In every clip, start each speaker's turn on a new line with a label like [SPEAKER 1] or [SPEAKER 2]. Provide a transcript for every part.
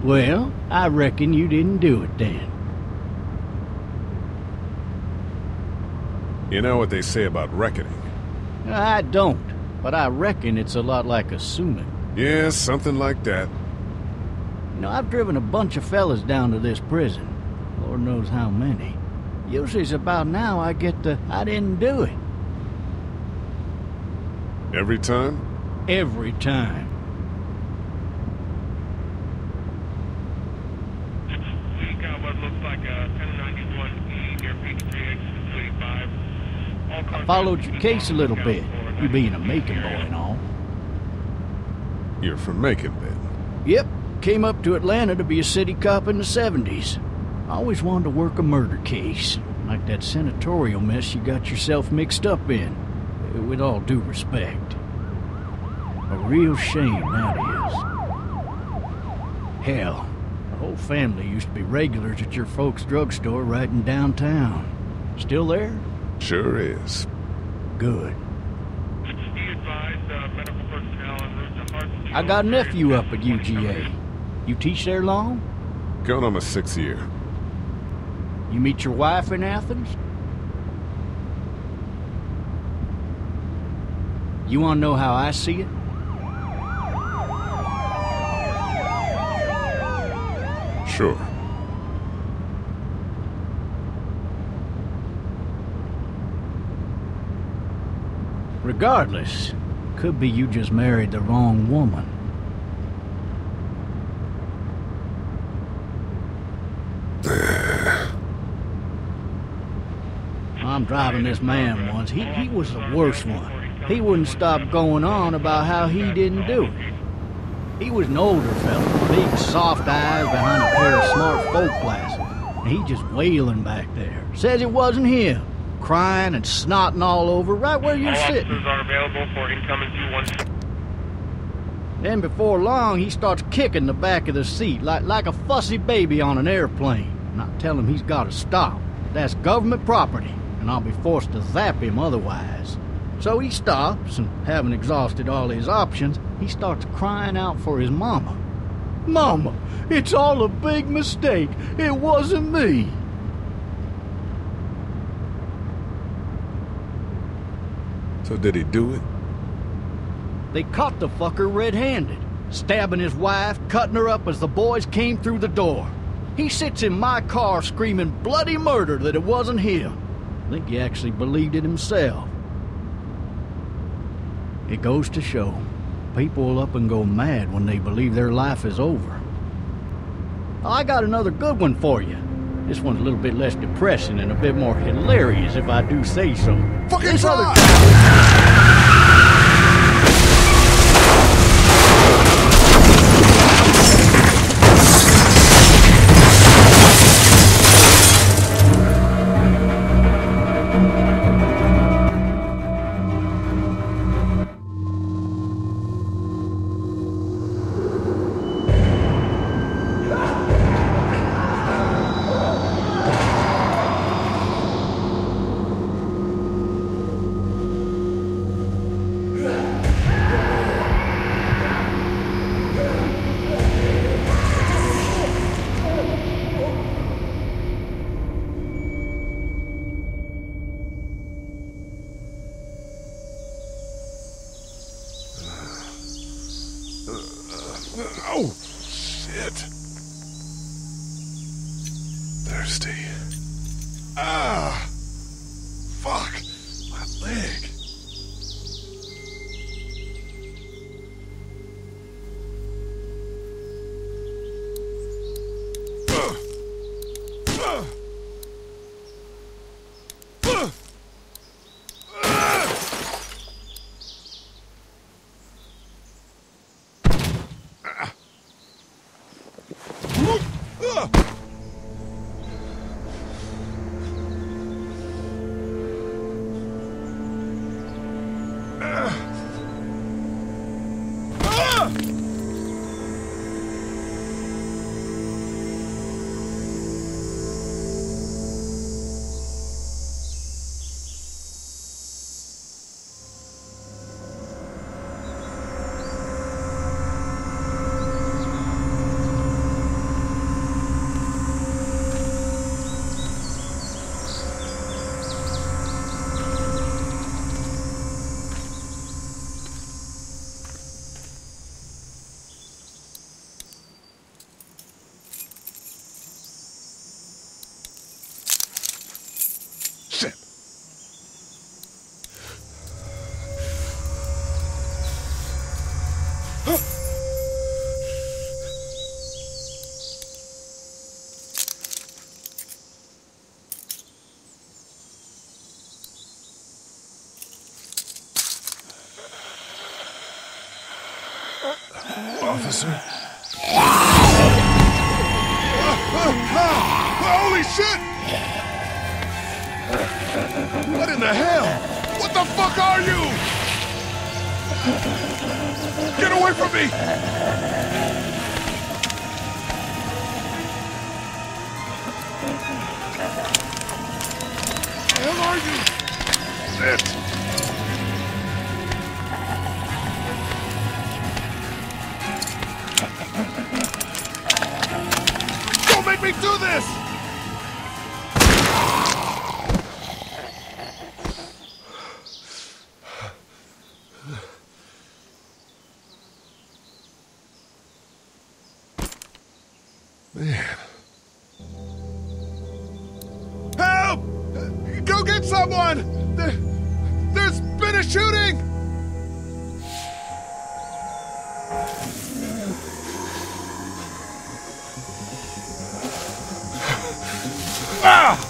[SPEAKER 1] Well, I reckon you didn't do it then.
[SPEAKER 2] You know what they say about reckoning?
[SPEAKER 1] I don't, but I reckon it's a lot like assuming.
[SPEAKER 2] Yeah, something like that.
[SPEAKER 1] You know, I've driven a bunch of fellas down to this prison. Lord knows how many. Usually it's about now I get the, I didn't do it.
[SPEAKER 2] Every time?
[SPEAKER 1] Every time.
[SPEAKER 3] We got what looks like a 1091E near Peachtree exit 285.
[SPEAKER 1] I followed your case a little bit, you being a Macon boy and all.
[SPEAKER 2] You're from Macon, then?
[SPEAKER 1] Yep, came up to Atlanta to be a city cop in the 70s. I always wanted to work a murder case, like that senatorial mess you got yourself mixed up in, with all due respect. A real shame, that is. Hell, the whole family used to be regulars at your folks' drugstore right in downtown. Still there?
[SPEAKER 2] Sure is.
[SPEAKER 1] Good.
[SPEAKER 3] Be advised, medical personnel en route to Hartsfield.
[SPEAKER 1] I got a nephew up at UGA. You teach there long?
[SPEAKER 2] Going on my 6th year.
[SPEAKER 1] You meet your wife in Athens? You want to know how I see it?
[SPEAKER 2] Sure.
[SPEAKER 1] Regardless, could be you just married the wrong woman. I'm driving this man once. He was the worst one. He wouldn't stop going on about how he didn't do it. He was an older fella, big soft eyes behind a pair of smart folk glasses. And he just wailing back there. Says it wasn't him. Crying and snotting all over right where you're sitting.
[SPEAKER 3] Officers are available for incoming 216.
[SPEAKER 1] Then before long, he starts kicking the back of the seat like a fussy baby on an airplane. And I tell him he's got to stop. That's government property, and I'll be forced to zap him otherwise. So he stops, and having exhausted all his options, he starts crying out for his mama. Mama, it's all a big mistake. It wasn't me.
[SPEAKER 2] So did he do it?
[SPEAKER 1] They caught the fucker red-handed, stabbing his wife, cutting her up as the boys came through the door. He sits in my car screaming bloody murder that it wasn't him. I think he actually believed it himself. It goes to show, people will up and go mad when they believe their life is over. I got another good one for you. This one's a little bit less depressing and a bit more hilarious, if I do say so.
[SPEAKER 2] Fucking
[SPEAKER 1] This other
[SPEAKER 2] officer. Holy shit! What in the hell? What the fuck are you? Get away from me! What the hell are you? Shit! Don't make me do this! Man. Help! Go get someone! There's been a shooting! Ah!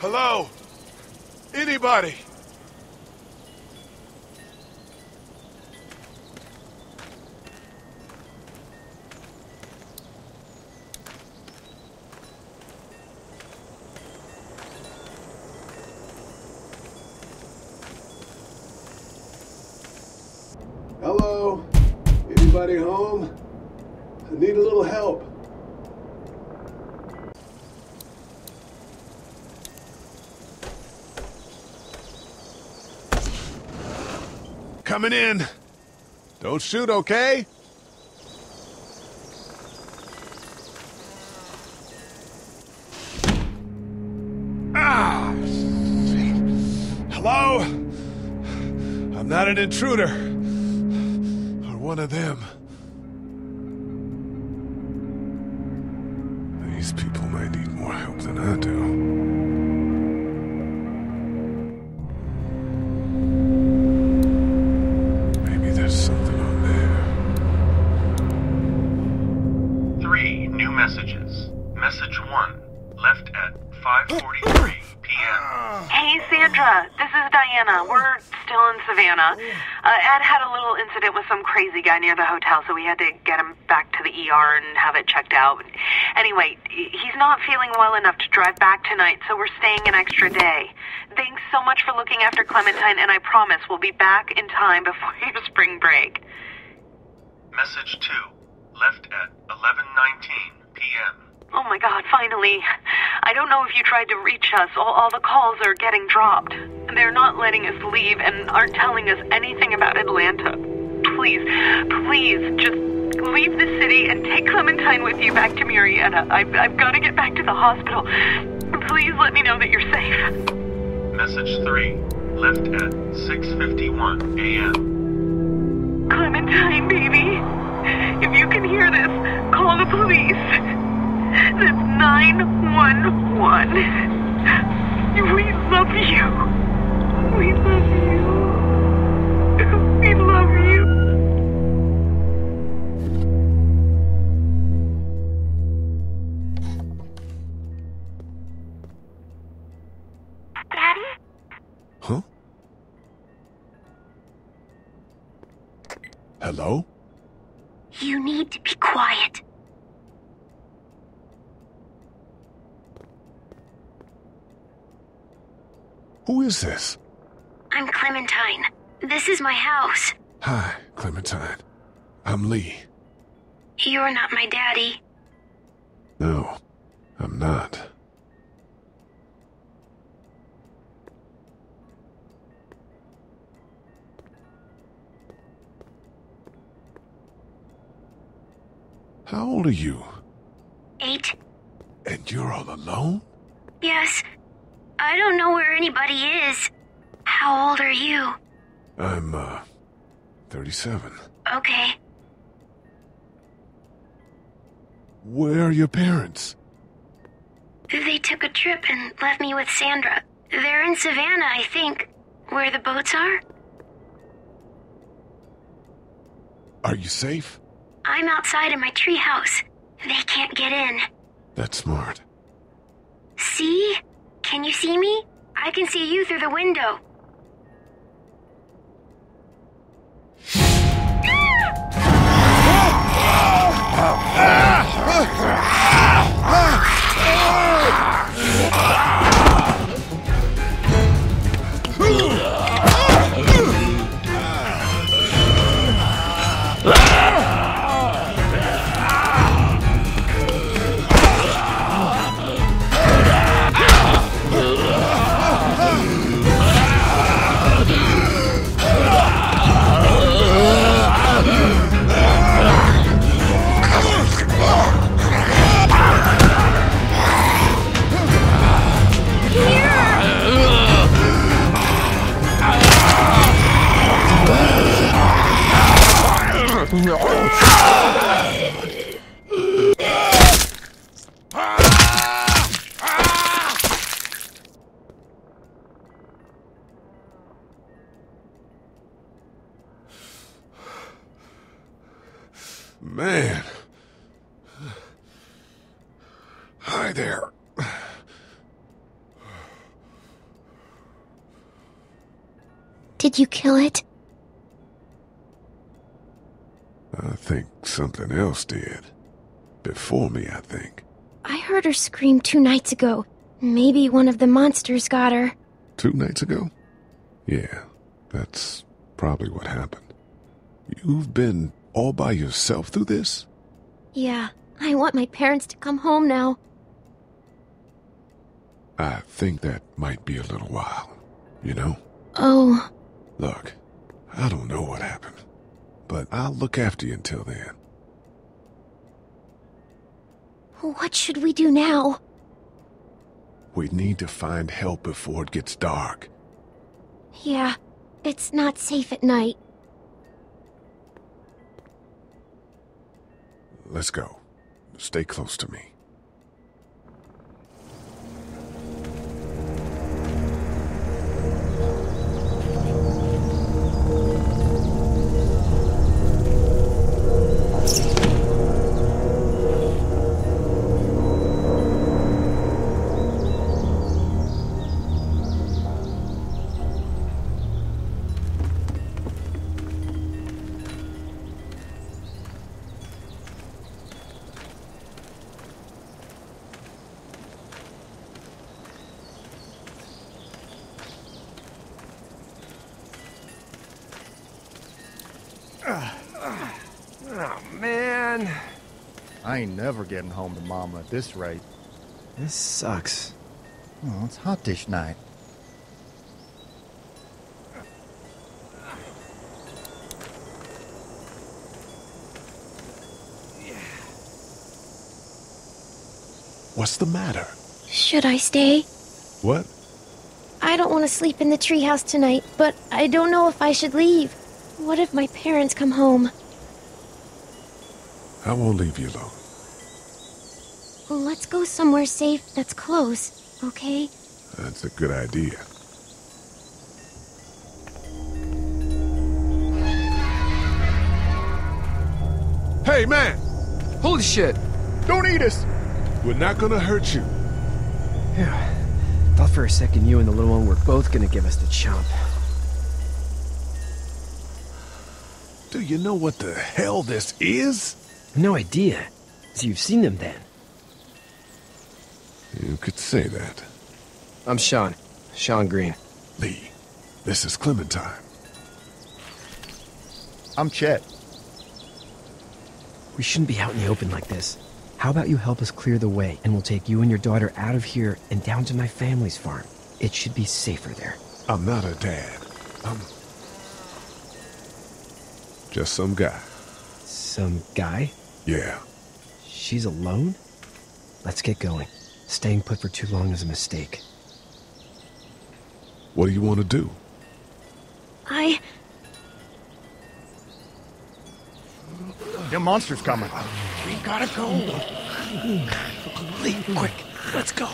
[SPEAKER 2] Hello? Anybody?
[SPEAKER 4] Hello? Anybody home? I need a little help.
[SPEAKER 2] Coming in. Don't shoot, okay? Ah! Shit. Hello? I'm not an intruder. Or one of them. These people may need more help than I do. Something on there.
[SPEAKER 5] 3 new messages. Message 1, left at 5:43 p.m.
[SPEAKER 6] Hey, Sandra. This is Diana. We're still in Savannah. Ed had a little incident with some crazy guy near the hotel, so we had to get him back to the ER and have it checked out. Anyway, he's not feeling well enough to drive back tonight, so we're staying an extra day. Thanks so much for looking after Clementine, and I promise we'll be back in time before your spring break.
[SPEAKER 5] Message 2, left at 11:19 p.m.
[SPEAKER 6] Oh my God, finally. I don't know if you tried to reach us. All the calls are getting dropped. They're not letting us leave and aren't telling us anything about Atlanta. Please, just leave the city and take Clementine with you back to Murrieta. I've got to get back to the hospital. Please let me know that you're safe.
[SPEAKER 5] Message 3, left at 6:51 a.m.
[SPEAKER 6] Clementine, baby. If you can hear this, call the police. That's 911. We love you. We love you. We love you.
[SPEAKER 7] Daddy?
[SPEAKER 2] Hello?
[SPEAKER 7] You need to be quiet.
[SPEAKER 2] Who is this?
[SPEAKER 7] I'm Clementine. This is my house.
[SPEAKER 2] Hi, Clementine. I'm Lee.
[SPEAKER 7] You're not my daddy.
[SPEAKER 2] No, I'm not. How old are you?
[SPEAKER 7] 8.
[SPEAKER 2] And you're all alone?
[SPEAKER 7] Yes. I don't know where anybody is. How old are you?
[SPEAKER 2] I'm, 37.
[SPEAKER 7] Okay.
[SPEAKER 2] Where are your parents?
[SPEAKER 7] They took a trip and left me with Sandra. They're in Savannah, I think. Where the boats are?
[SPEAKER 2] Are you safe?
[SPEAKER 7] I'm outside in my treehouse. They can't get in.
[SPEAKER 2] That's smart.
[SPEAKER 7] See? Can you see me? I can see you through the window.
[SPEAKER 2] Man. Hi there.
[SPEAKER 7] Did you kill it?
[SPEAKER 2] I think something else did. Before me, I think.
[SPEAKER 7] I heard her scream 2 nights ago. Maybe one of the monsters got her.
[SPEAKER 2] 2 nights ago? Yeah, that's probably what happened. You've been all by yourself through this?
[SPEAKER 7] Yeah, I want my parents to come home now.
[SPEAKER 2] I think that might be a little while, you know?
[SPEAKER 7] Oh.
[SPEAKER 2] Look, I don't know what happened, but I'll look after you until then.
[SPEAKER 7] What should we do now?
[SPEAKER 2] We need to find help before it gets dark.
[SPEAKER 7] Yeah, it's not safe at night.
[SPEAKER 2] Let's go. Stay close to me.
[SPEAKER 8] Oh, man.
[SPEAKER 9] I ain't never getting home to Mama at this rate.
[SPEAKER 8] This sucks.
[SPEAKER 9] Oh, it's hot dish night.
[SPEAKER 2] What's the matter?
[SPEAKER 7] Should I stay?
[SPEAKER 2] What?
[SPEAKER 7] I don't want to sleep in the treehouse tonight, but I don't know if I should leave. What if my parents come home?
[SPEAKER 2] I won't leave you alone.
[SPEAKER 7] Let's go somewhere safe that's close, okay?
[SPEAKER 2] That's a good idea. Hey, man!
[SPEAKER 8] Holy shit!
[SPEAKER 2] Don't eat us! We're not gonna hurt you.
[SPEAKER 8] Yeah. Thought for a second you and the little one were both gonna give us the chomp.
[SPEAKER 2] Do you know what the hell this is?
[SPEAKER 8] No idea. So you've seen them then?
[SPEAKER 2] You could say that.
[SPEAKER 8] I'm Sean. Sean Green.
[SPEAKER 2] Lee, this is Clementine.
[SPEAKER 9] I'm Chet.
[SPEAKER 8] We shouldn't be out in the open like this. How about you help us clear the way, and we'll take you and your daughter out of here and down to my family's farm. It should be safer there.
[SPEAKER 2] I'm not a dad. I'm just some guy.
[SPEAKER 8] Some guy?
[SPEAKER 2] Yeah.
[SPEAKER 8] She's alone? Let's get going. Staying put for too long is a mistake.
[SPEAKER 2] What do you want to do?
[SPEAKER 9] The monster's coming.
[SPEAKER 1] We gotta go.
[SPEAKER 8] Lee, quick, let's go.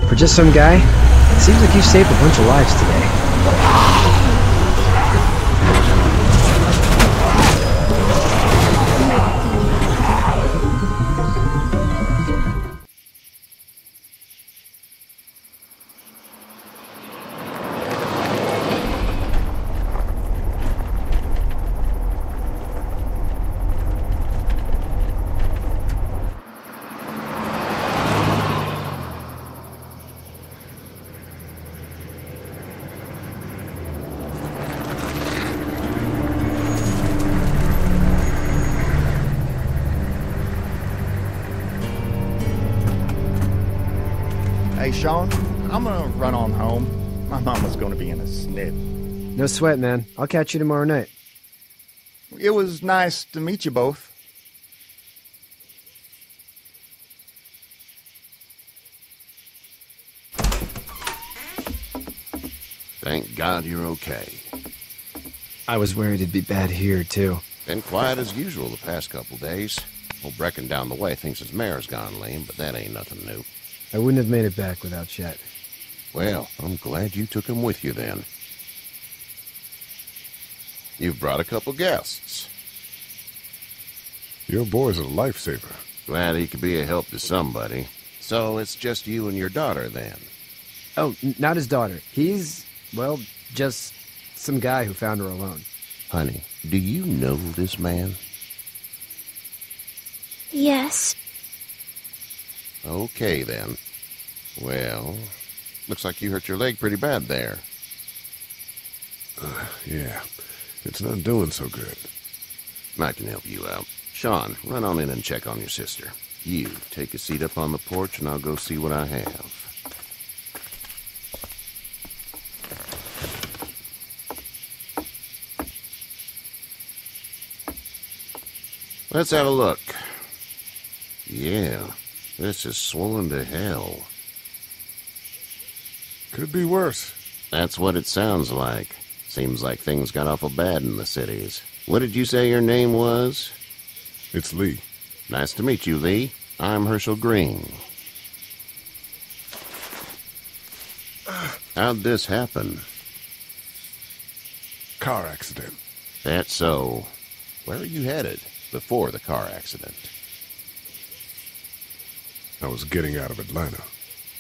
[SPEAKER 8] For just some guy, it seems like you saved a bunch of lives today.
[SPEAKER 9] Hey, Sean, I'm gonna run on home. My mama's gonna be in a snit.
[SPEAKER 8] No sweat, man. I'll catch you tomorrow night.
[SPEAKER 9] It was nice to meet you both.
[SPEAKER 10] Thank God you're okay.
[SPEAKER 8] I was worried it'd be bad here, too.
[SPEAKER 10] Been quiet as usual the past couple days. Old Brecken down the way thinks his mare's gone lame, but that ain't nothing new.
[SPEAKER 8] I wouldn't have made it back without Chet.
[SPEAKER 10] Well, I'm glad you took him with you then. You've brought a couple guests.
[SPEAKER 2] Your boy's a lifesaver.
[SPEAKER 10] Glad he could be a help to somebody. So it's just you and your daughter then?
[SPEAKER 8] Oh, not his daughter. He's, well, just some guy who found her alone.
[SPEAKER 10] Honey, do you know this man?
[SPEAKER 7] Yes.
[SPEAKER 10] Okay, then. Well, looks like you hurt your leg pretty bad there.
[SPEAKER 2] Yeah, it's not doing so good.
[SPEAKER 10] I can help you out. Sean, run on in and check on your sister. You, take a seat up on the porch and I'll go see what I have. Let's have a look. Yeah, this is swollen to hell.
[SPEAKER 2] Could be worse.
[SPEAKER 10] That's what it sounds like. Seems like things got awful bad in the cities. What did you say your name was?
[SPEAKER 2] It's Lee.
[SPEAKER 10] Nice to meet you, Lee. I'm Herschel Green. How'd this happen?
[SPEAKER 2] Car accident.
[SPEAKER 10] That's so. Where are you headed before the car accident?
[SPEAKER 2] I was getting out of Atlanta.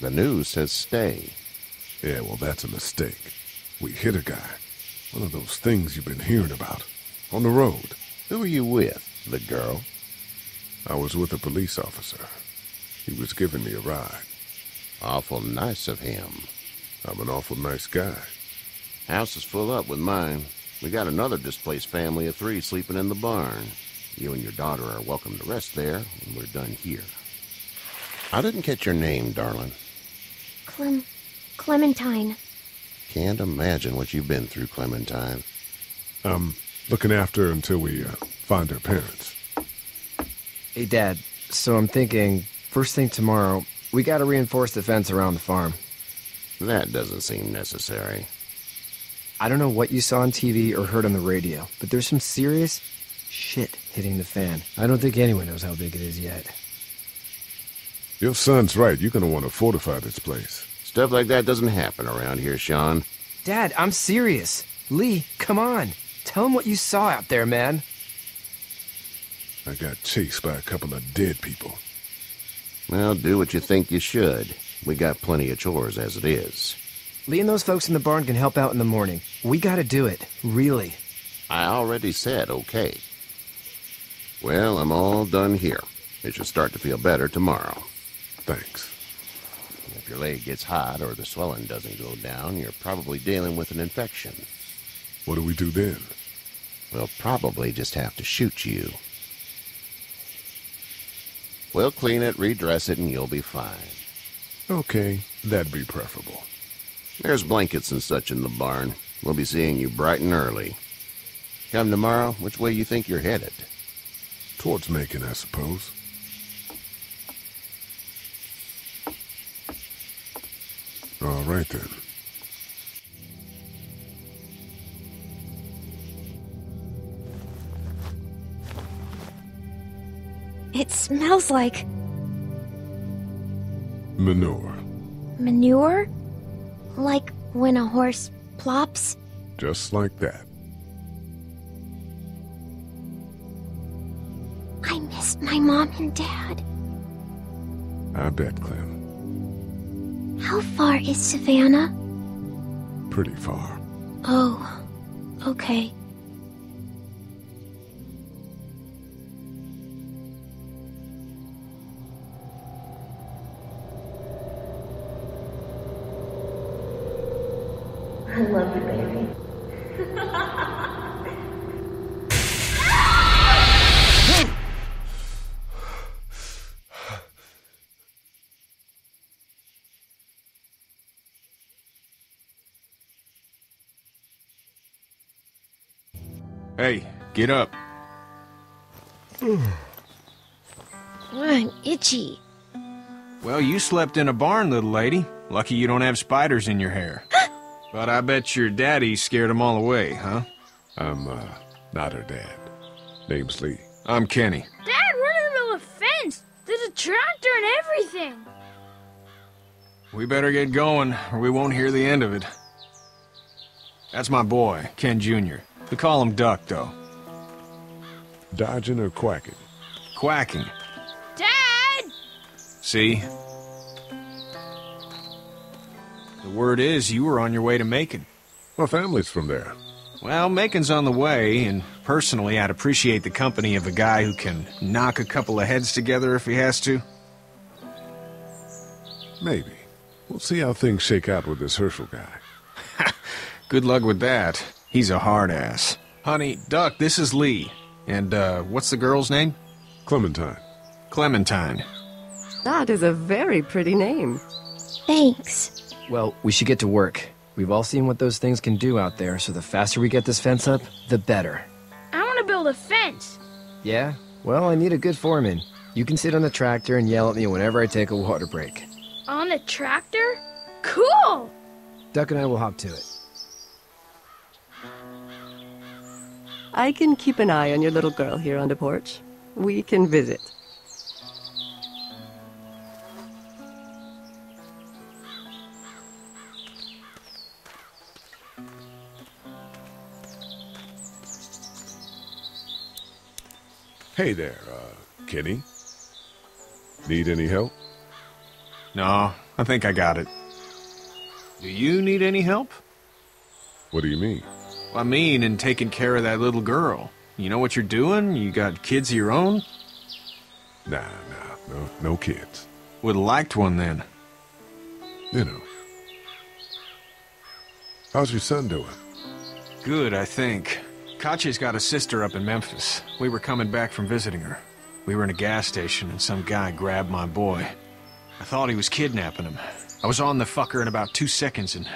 [SPEAKER 10] The news says stay.
[SPEAKER 2] Yeah, well, that's a mistake. We hit a guy. One of those things you've been hearing about. On the road.
[SPEAKER 10] Who were you with? The girl?
[SPEAKER 2] I was with a police officer. He was giving me a ride.
[SPEAKER 10] Awful nice of him.
[SPEAKER 2] I'm an awful nice guy.
[SPEAKER 10] House is full up with mine. We got another displaced family of 3 sleeping in the barn. You and your daughter are welcome to rest there when we're done here. I didn't catch your name, darling.
[SPEAKER 7] Clementine.
[SPEAKER 10] Can't imagine what you've been through, Clementine.
[SPEAKER 2] I'm looking after her until we find her parents.
[SPEAKER 8] Hey, Dad, so I'm thinking, first thing tomorrow, we gotta reinforce the fence around the farm.
[SPEAKER 10] That doesn't seem necessary.
[SPEAKER 8] I don't know what you saw on TV or heard on the radio, but there's some serious, Shit hitting the fan. I don't think anyone knows how big it is yet.
[SPEAKER 2] Your son's right. You're gonna want to fortify this place.
[SPEAKER 10] Stuff like that doesn't happen around here, Sean.
[SPEAKER 8] Dad, I'm serious. Lee, come on. Tell him what you saw out there, man.
[SPEAKER 2] I got chased by a couple of dead people.
[SPEAKER 10] Well, do what you think you should. We got plenty of chores as it is.
[SPEAKER 8] Lee and those folks in the barn can help out in the morning. We gotta do it. Really.
[SPEAKER 10] I already said okay. Well, I'm all done here. It should start to feel better tomorrow.
[SPEAKER 2] Thanks.
[SPEAKER 10] If your leg gets hot or the swelling doesn't go down, you're probably dealing with an infection.
[SPEAKER 2] What do we do then?
[SPEAKER 10] We'll probably just have to shoot you. We'll clean it, redress it, and you'll be fine.
[SPEAKER 2] Okay, that'd be preferable.
[SPEAKER 10] There's blankets and such in the barn. We'll be seeing you bright and early. Come tomorrow, which way you think you're headed?
[SPEAKER 2] Towards Macon, I suppose. All right, then.
[SPEAKER 11] It smells like...
[SPEAKER 2] Manure.
[SPEAKER 11] manure? Like when a horse plops?
[SPEAKER 2] Just like that.
[SPEAKER 11] I miss my mom and dad.
[SPEAKER 2] I bet, Clem.
[SPEAKER 11] How far is Savannah?
[SPEAKER 2] Pretty far.
[SPEAKER 11] Oh, okay.
[SPEAKER 12] I love you, baby.
[SPEAKER 13] Hey, get up.
[SPEAKER 11] I'm itchy.
[SPEAKER 13] Well, you slept in a barn, little lady. Lucky you don't have spiders in your hair. But I bet your daddy scared them all away, huh?
[SPEAKER 2] I'm, not her dad. Name's Lee.
[SPEAKER 13] I'm Kenny.
[SPEAKER 14] Dad, we're in the middle of a fence. There's a tractor and everything.
[SPEAKER 13] We better get going, or we won't hear the end of it. That's my boy, Ken Jr. We call him Duck, though.
[SPEAKER 2] Dodging or quacking?
[SPEAKER 13] Quacking.
[SPEAKER 14] Dad!
[SPEAKER 13] See? The word is you were on your way to Macon.
[SPEAKER 2] My family's from there.
[SPEAKER 13] Well, Macon's on the way, and personally, I'd appreciate the company of a guy who can knock a couple of heads together if he has to.
[SPEAKER 2] Maybe. We'll see how things shake out with this Herschel guy.
[SPEAKER 13] Good luck with that. He's a hard ass. Honey, Duck, this is Lee. And, what's the girl's name?
[SPEAKER 2] Clementine.
[SPEAKER 13] Clementine.
[SPEAKER 15] That is a very pretty name.
[SPEAKER 11] Thanks.
[SPEAKER 8] Well, we should get to work. We've all seen what those things can do out there, so the faster we get this fence up, the better.
[SPEAKER 14] I want to build a fence.
[SPEAKER 8] Yeah? Well, I need a good foreman. You can sit on the tractor and yell at me whenever I take a water break.
[SPEAKER 14] On the tractor? Cool!
[SPEAKER 8] Duck and I will hop to it.
[SPEAKER 15] I can keep an eye on your little girl here on the porch. We can visit.
[SPEAKER 2] Hey there, Kenny. Need any help?
[SPEAKER 13] No, I think I got it. Do you need any help?
[SPEAKER 2] What do you mean?
[SPEAKER 13] I mean, in taking care of that little girl. You know what you're doing? You got kids of your own?
[SPEAKER 2] No kids.
[SPEAKER 13] Would've liked one then.
[SPEAKER 2] You know. How's your son doing?
[SPEAKER 13] Good, I think. Katya's got a sister up in Memphis. We were coming back from visiting her. We were in a gas station and some guy grabbed my boy. I thought he was kidnapping him. I was on the fucker in about 2 seconds and...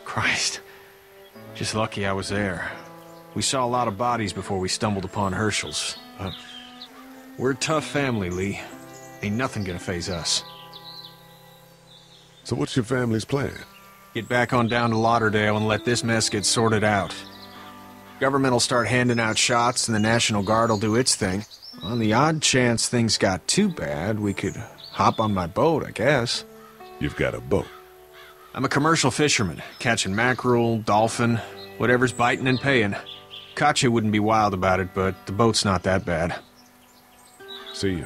[SPEAKER 13] Christ. Just lucky I was there. We saw a lot of bodies before we stumbled upon Herschel's. But we're a tough family, Lee. Ain't nothing gonna faze us.
[SPEAKER 2] So what's your family's plan?
[SPEAKER 13] Get back on down to Lauderdale and let this mess get sorted out. Government will start handing out shots and the National Guard will do its thing. On the odd chance things got too bad, we could hop on my boat, I guess.
[SPEAKER 2] You've got a boat?
[SPEAKER 13] I'm a commercial fisherman, catching mackerel, dolphin, whatever's biting and paying. Katjaa wouldn't be wild about it, but the boat's not that bad.
[SPEAKER 2] See you.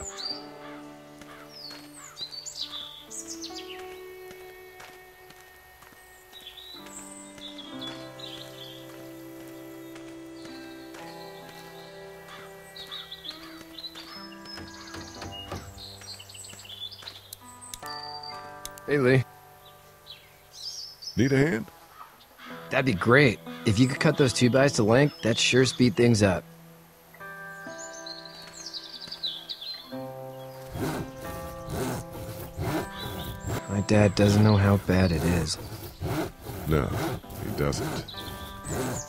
[SPEAKER 8] Hey, Lee.
[SPEAKER 2] Need a hand?
[SPEAKER 8] That'd be great. If you could cut those 2x to length, that'd sure speed things up. My dad doesn't know how bad it is.
[SPEAKER 2] No, he doesn't.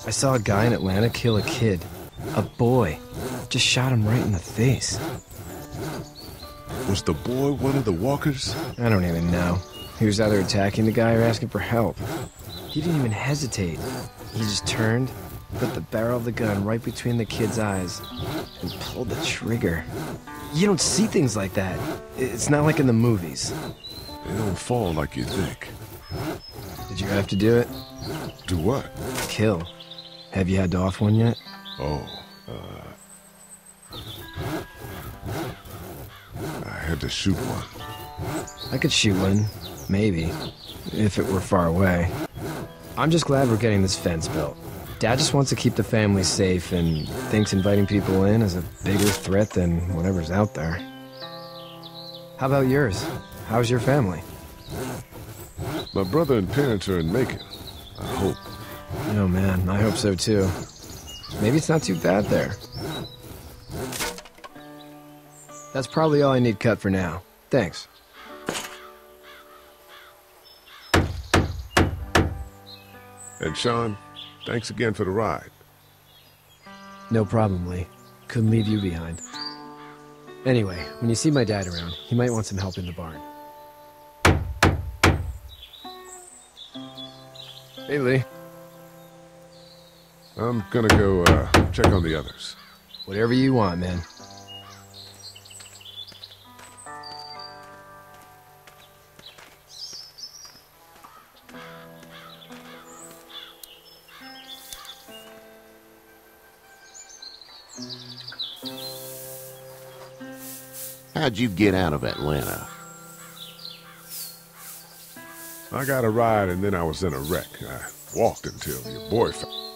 [SPEAKER 8] I saw a guy in Atlanta kill a kid. A boy. Just shot him right in the face.
[SPEAKER 2] Was the boy one of the walkers?
[SPEAKER 8] I don't even know. He was either attacking the guy or asking for help. He didn't even hesitate. He just turned, put the barrel of the gun right between the kid's eyes, and pulled the trigger. You don't see things like that. It's not like in the movies.
[SPEAKER 2] They don't fall like you think.
[SPEAKER 8] Did you have to do it?
[SPEAKER 2] Do what?
[SPEAKER 8] Kill. Have you had to off one yet?
[SPEAKER 2] Oh, I had to shoot one.
[SPEAKER 8] I could shoot one, maybe, if it were far away. I'm just glad we're getting this fence built. Dad just wants to keep the family safe and thinks inviting people in is a bigger threat than whatever's out there. How about yours? How's your family?
[SPEAKER 2] My brother and parents are in Macon. I hope.
[SPEAKER 8] Oh man, I hope so too. Maybe it's not too bad there. That's probably all I need cut for now. Thanks.
[SPEAKER 2] And Sean, thanks again for the ride.
[SPEAKER 8] No problem, Lee. Couldn't leave you behind. Anyway, when you see my dad around, he might want some help in the barn. Hey, Lee.
[SPEAKER 2] I'm gonna go, check on the others.
[SPEAKER 8] Whatever you want, man.
[SPEAKER 10] How'd you get out of Atlanta?
[SPEAKER 2] I got a ride and then I was in a wreck. I walked until your boy found.